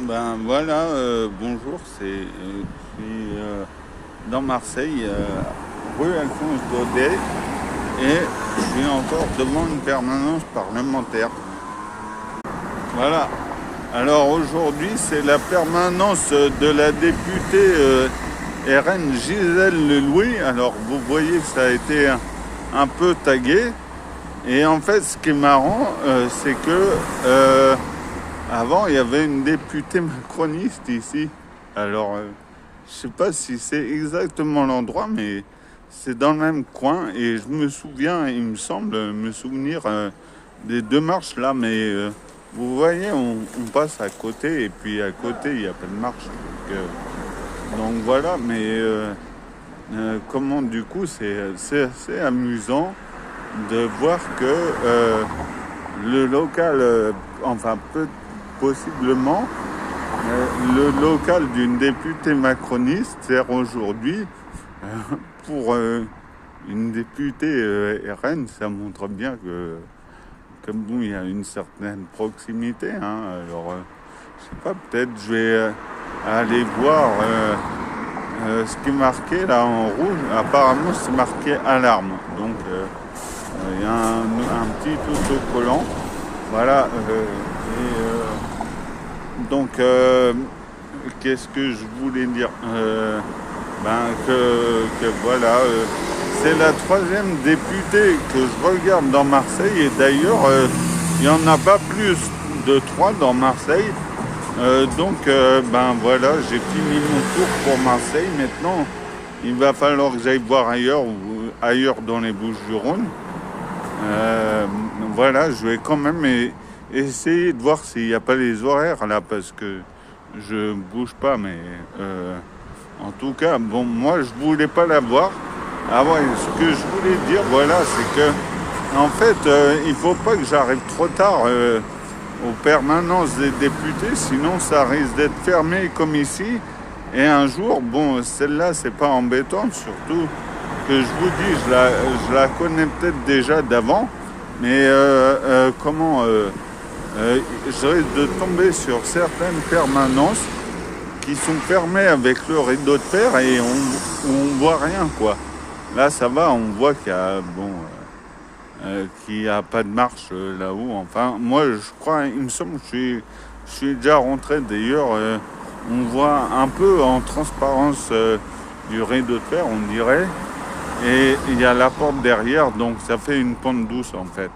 Ben voilà, bonjour, je suis dans Marseille, rue Alphonse Daudet, et je suis encore devant une permanence parlementaire. Voilà. Alors aujourd'hui, c'est la permanence de la députée RN Gisèle Lelouis. Alors vous voyez que ça a été un peu tagué. Et en fait, ce qui est marrant, c'est que avant, il y avait une députée macroniste ici. Alors, je sais pas si c'est exactement l'endroit, mais c'est dans le même coin. Et je me souviens, il me semble me souvenir des deux marches là. Mais vous voyez, on passe à côté. Et puis à côté, il n'y a pas de marche. Donc voilà, mais comment du coup, c'est assez amusant de voir que le local, enfin possiblement, le local d'une députée macroniste sert aujourd'hui pour une députée RN. Ça montre bien que bon, il y a une certaine proximité. Alors, je sais pas, peut-être je vais aller voir ce qui est marqué là en rouge. Apparemment, c'est marqué alarme. Donc, il y a un petit autocollant. Voilà. Donc, qu'est-ce que je voulais dire que voilà, c'est la troisième députée que je regarde dans Marseille. Et d'ailleurs, il n'y en a pas plus de 3 dans Marseille. Donc, voilà, j'ai fini mon tour pour Marseille. Maintenant, il va falloir que j'aille voir ailleurs dans les Bouches-du-Rhône. Voilà, je vais quand même essayer de voir s'il n'y a pas les horaires là, parce que je bouge pas, mais en tout cas, bon, moi je voulais pas la voir. Ah ouais, ce que je voulais dire, voilà, c'est que en fait, il faut pas que j'arrive trop tard aux permanences des députés, sinon ça risque d'être fermé comme ici. Et un jour, bon, celle-là, c'est pas embêtant, surtout que je vous dis, je la connais peut-être déjà d'avant, mais je risque de tomber sur certaines permanences qui sont fermées avec le rideau de fer et on voit rien, quoi. Là, ça va, on voit qu'il y a pas de marche là-haut. Enfin, moi, je crois, il me semble que je suis déjà rentré. D'ailleurs, on voit un peu en transparence du rideau de fer, on dirait. Et il y a la porte derrière, donc ça fait une pente douce en fait.